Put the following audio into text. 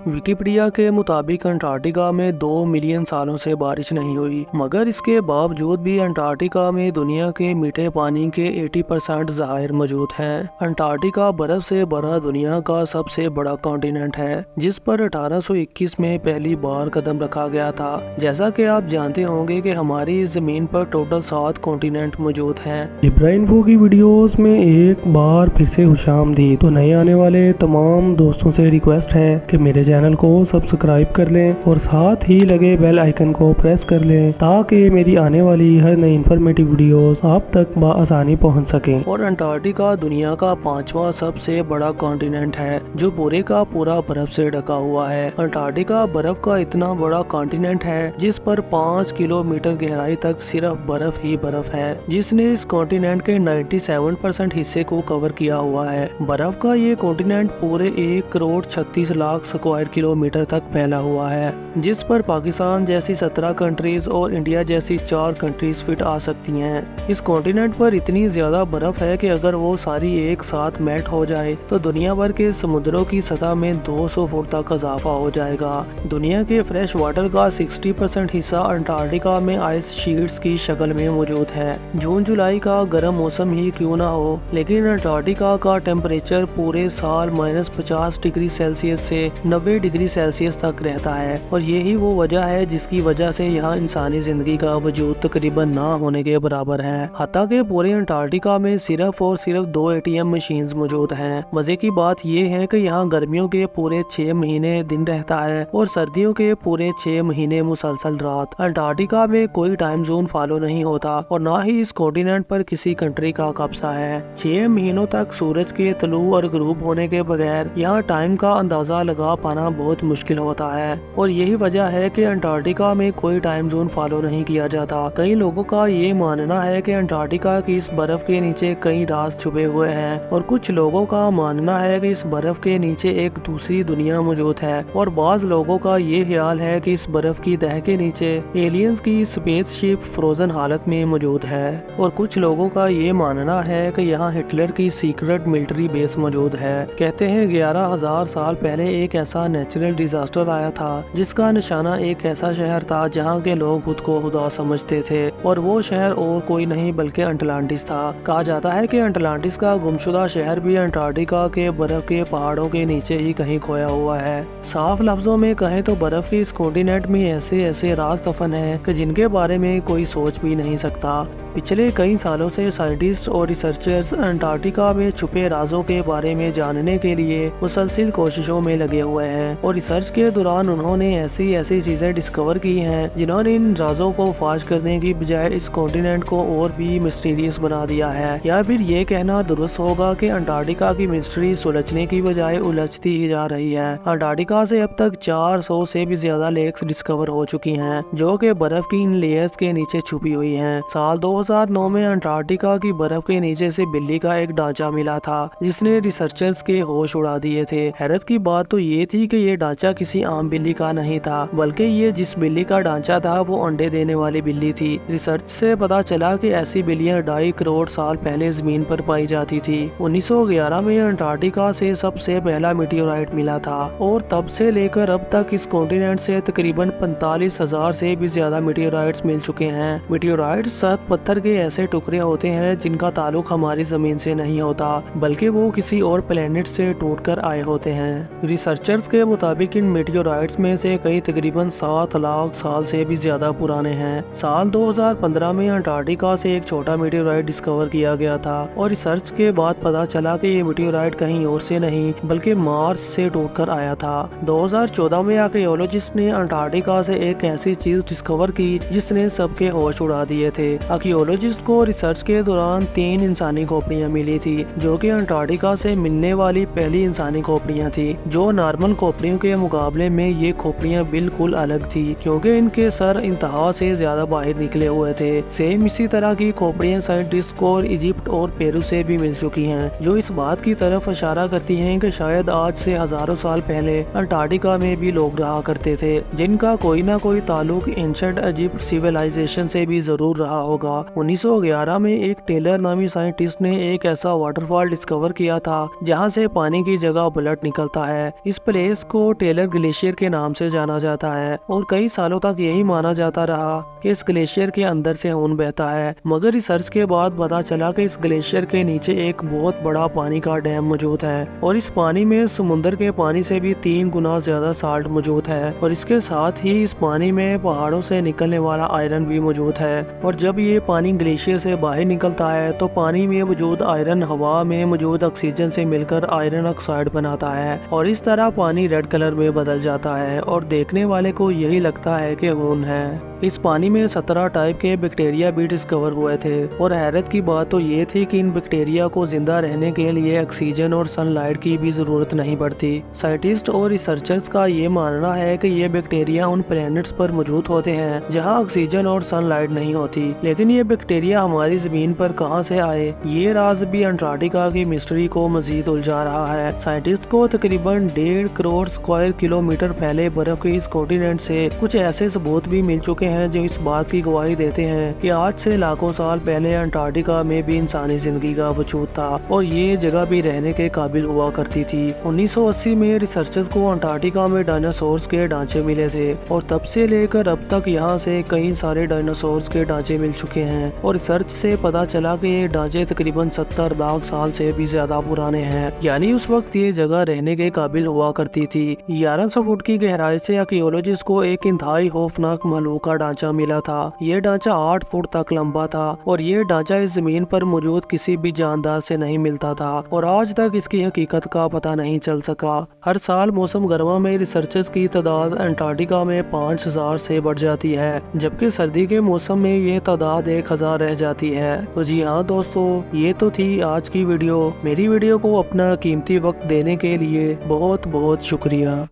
Wikipedia के मुताबिक Antarctica में 2 मिलियन सालों से बारिश नहीं हुई, मगर इसके बावजूद भी अंटार्कटिका में दुनिया के मीठे पानी के 80% ज़खायर मौजूद हैं। अंटार्कटिका बर्फ से भरा दुनिया का सबसे बड़ा कॉन्टिनेंट है, जिस पर 1821 में पहली बार कदम रखा गया था। जैसा कि आप जानते होंगे कि हमारी इस जमीन पर टोटल 7 कॉन्टिनेंट मौजूद हैं। इब्राइनफो की वीडियोस में एक बार फिर से खुशामदीद। तो नए आने वाले तमाम दोस्तों से रिक्वेस्ट है कि मेरे चैनल को सब्सक्राइब कर लें और साथ ही लगे बेल आइकन को प्रेस कर लें ताकि मेरी आने वाली हर नई इन्फॉर्मेटिव वीडियोस आप तक बआसानी पहुंच सकें। और अंटार्कटिका दुनिया का 5वां सबसे बड़ा कॉन्टिनेंट है, जो पूरे का पूरा बर्फ से ढका हुआ है। अंटार्कटिका बर्फ का इतना बड़ा कॉन्टिनेंट है जिस पर 5 किलोमीटर गहराई तक सिर्फ बर्फ ही बर्फ है, जिसने इस कॉन्टिनेंट के 97% हिस्से को कवर किया हुआ है। बर्फ का ये कॉन्टिनेंट पूरे 1 करोड़ 36 लाख स्क्वायर किलोमीटर तक फैला हुआ है, जिस पर पाकिस्तान जैसी 17 कंट्रीज और इंडिया जैसी 4 कंट्रीज फिट आ सकती हैं। इस कॉन्टिनेंट पर इतनी ज्यादा बर्फ है कि अगर वो सारी एक साथ मेल्ट हो जाए तो दुनिया भर के समुद्रों की सतह में 200 फुट तक इजाफा हो जाएगा। दुनिया के फ्रेश वाटर का 60% हिस्सा अंटार्कटिका में आइस शीट्स की शक्ल में मौजूद है। जून जुलाई का गर्म मौसम ही क्यों ना हो, लेकिन अंटार्कटिका का टेम्परेचर पूरे साल -50 डिग्री सेल्सियस से 90 डिग्री सेल्सियस तक रहता है, और यही वो वजह है जिसकी वजह से यहाँ इंसानी जिंदगी का वजूद तकरीबन ना होने के बराबर है। हत्ता के पूरे अंटार्कटिका में सिर्फ और सिर्फ 2 ATM मशीन्स मौजूद हैं। मजे की बात ये है कि यहाँ गर्मियों के पूरे 6 महीने दिन रहता है और सर्दियों के पूरे 6 महीने मुसलसल रात। अंटार्कटिका में कोई टाइम जोन फॉलो नहीं होता और ना ही इस कॉन्टिनेंट पर किसी कंट्री का कब्जा है। 6 महीनों तक सूरज के तलू और गुरूब होने के बगैर यहाँ टाइम का अंदाजा लगा पाना बहुत मुश्किल होता है, और यही वजह है कि अंटार्कटिका में कोई टाइम जोन फॉलो नहीं किया जाता। कई लोगों का ये मानना है कि अंटार्कटिका की इस बर्फ के नीचे कई राज छुपे हुए हैं, और कुछ लोगों का मानना है कि इस बर्फ के नीचे एक दूसरी दुनिया मौजूद है, और बाज लोगों का ये ख्याल है कि इस बर्फ की तह के नीचे एलियंस की स्पेसशिप फ्रोजन हालत में मौजूद है। और कुछ लोगों का ये मानना है कि यहाँ हिटलर की सीक्रेट मिलिट्री बेस मौजूद है। कहते हैं 11,000 साल पहले एक ऐसा नेचुरल डिजास्टर आया था जिसका निशाना एक ऐसा शहर था जहाँ के लोग खुद को खुदा समझते थे, और वो शहर और कोई नहीं बल्कि अटलांटिस था। कहा जाता है कि अटलांटिस का गुमशुदा शहर भी अंटार्कटिका के बर्फ के पहाड़ों के नीचे ही कहीं खोया हुआ है। साफ लफ्जों में कहें तो बर्फ के इस कॉन्टिनेंट में ऐसे ऐसे राज दफन है कि जिनके बारे में कोई सोच भी नहीं सकता। पिछले कई सालों से साइंटिस्ट और रिसर्चर्स अंटार्कटिका में छुपे राजों के बारे में जानने के लिए मुसलसल कोशिशों में लगे हुए हैं, और रिसर्च के दौरान उन्होंने ऐसी ऐसी चीजें डिस्कवर की हैं जिन्होंने इन राजों को फाश करने की बजाय इस कॉन्टिनेंट को और भी मिस्टीरियस बना दिया है। या फिर ये कहना दुरुस्त होगा कि अंटार्कटिका की मिस्ट्री सुलझने की बजाय उलझती ही जा रही है। अंटार्कटिका से अब तक 400 से भी ज्यादा लेक्स डिस्कवर हो चुकी हैं, जो कि बर्फ की इन लेयर्स के नीचे छुपी हुई हैं। साल 2009 में अंटार्कटिका की बर्फ के नीचे से बिल्ली का एक ढांचा मिला था जिसने रिसर्चर्स के होश उड़ा दिए थे। हैरत की बात तो ये थी कि ये ढांचा किसी आम बिल्ली का नहीं था, बल्कि ये जिस बिल्ली का ढांचा था वो अंडे देने वाली बिल्ली थी। रिसर्च से पता चला कि ऐसी बिल्लियां 2.5 करोड़ साल पहले जमीन पर पाई जाती थी। 1911 में अंटार्कटिका से सबसे पहला मीटियोराइट मिला था, और तब से लेकर अब तक इस कॉन्टिनेंट से तकरीबन 45,000 से भी ज्यादा मीटियोराइट्स मिल चुके हैं। मीटियोराइट्स सख्त पत्थर के ऐसे टुकड़े होते हैं जिनका ताल्लुक हमारी जमीन से नहीं होता, बल्कि वो किसी और प्लेनेट से टूटकर आए होते हैं। रिसर्चर्स के मुताबिक इन मीटियोराइट्स में से कई तकरीबन 7 लाख साल से भी ज्यादा पुराने हैं। साल 2015 में अंटार्कटिका से एक छोटा मीटियोराइट डिस्कवर किया गया था, और रिसर्च के बाद पता चला कि ये मीटियोराइट कहीं और से नहीं बल्कि मार्स से टूटकर आया था। 2014 में आर्कियोलॉजिस्ट ने अंटार्कटिका से एक ऐसी चीज डिस्कवर की जिसने सबके होश उड़ा दिए थे। आर्कियोलॉजिस्ट को रिसर्च के दौरान 3 इंसानी खोपड़ियां मिली थी, जो कि अंटार्कटिका से मिलने वाली पहली इंसानी खोपड़ियां थी। जो नॉर्मल खोपड़ियों के मुकाबले में ये खोपड़ियां बिल्कुल अलग थी, क्योंकि इनके सर इंतहा से ज्यादा बाहर निकले हुए थे। सेम इसी तरह की खोपड़ियां साइंटिस्ट को इजिप्ट और पेरू से भी मिल चुकी हैं, जो इस बात की तरफ इशारा करती हैं कि शायद आज से हजारों साल पहले अंटार्कटिका में भी लोग रहा करते थे, जिनका कोई ना कोई ताल्लुक एंशिएंट इजिप्ट सिविलाइजेशन से भी जरूर रहा होगा। 1911 में एक टेलर नामी साइंटिस्ट ने एक ऐसा वाटरफॉल डिस्कवर किया था जहां से पानी की जगह ब्लड निकलता है। इस प्लेस प्लेस को टेलर ग्लेशियर के नाम से जाना जाता है और कई सालों तक यही माना जाता रहा कि इस ग्लेशियर के अंदर से खून बहता है, मगर रिसर्च के बाद पता चला कि इस ग्लेशियर के नीचे एक बहुत बड़ा पानी का डैम मौजूद है और इस पानी में समुद्र के पानी से भी 3 गुना ज्यादा साल्ट मौजूद है और इसके साथ ही इस पानी में पहाड़ों से निकलने वाला आयरन भी मौजूद है। और जब ये पानी ग्लेशियर से बाहर निकलता है तो पानी में मौजूद आयरन हवा में मौजूद ऑक्सीजन से मिलकर आयरन ऑक्साइड बनाता है और इस तरह पानी रेड कलर में बदल जाता है और देखने वाले को यही लगता है कि खून है। इस पानी में 17 टाइप के बैक्टीरिया भी डिस्कवर हुए थे और हैरत की बात तो ये थी कि इन बैक्टीरिया को जिंदा रहने के लिए ऑक्सीजन और सनलाइट की भी जरूरत नहीं पड़ती। साइंटिस्ट और रिसर्चर्स का ये मानना है कि ये बैक्टीरिया उन प्लैनेट्स पर मौजूद होते हैं जहाँ ऑक्सीजन और सनलाइट नहीं होती, लेकिन ये बैक्टीरिया हमारी जमीन पर कहाँ से आए, ये राज भी अंटार्कटिका की मिस्ट्री को मजीद उलझा रहा है। साइंटिस्ट को तकरीबन 1.5 करोड़ स्क्वायर किलोमीटर फैले बर्फ के इस कॉन्टिनेंट से कुछ ऐसे सबूत भी मिल चुके हैं जो इस बात की गवाही देते हैं कि आज से लाखों साल पहले अंटार्कटिका में भी इंसानी जिंदगी का वजूद था और ये जगह भी रहने के काबिल हुआ करती थी। 1980 में रिसर्चर्स को अंटार्कटिका में डायनासोर्स के ढांचे मिले थे और तब से लेकर अब तक यहाँ से कई सारे डायनासोर्स के ढांचे मिल चुके हैं और रिसर्च से पता चला कि ये ढांचे तकरीबन 70 लाख साल से भी ज्यादा पुराने हैं, यानी उस वक्त ये जगह रहने के काबिल हुआ करती थी। 1100 फुट की गहराई से आर्कियोलॉजिस्ट को एक इंतहाई खौफनाक महलूक का ढांचा मिला था। ये ढांचा 8 फुट तक लंबा था और ये ढांचा इस जमीन पर मौजूद किसी भी जानदार से नहीं मिलता था और आज तक इसकी हकीकत का पता नहीं चल सका। हर साल मौसम गर्मा में रिसर्चर्स की तादाद अंटार्कटिका में 5000 से बढ़ जाती है, जबकि सर्दी के मौसम में ये तादाद 1000 रह जाती है। तो जी हाँ दोस्तों, ये तो थी आज की वीडियो। मेरी वीडियो को अपना कीमती वक्त देने के लिए बहुत बहुत शुक्रिया।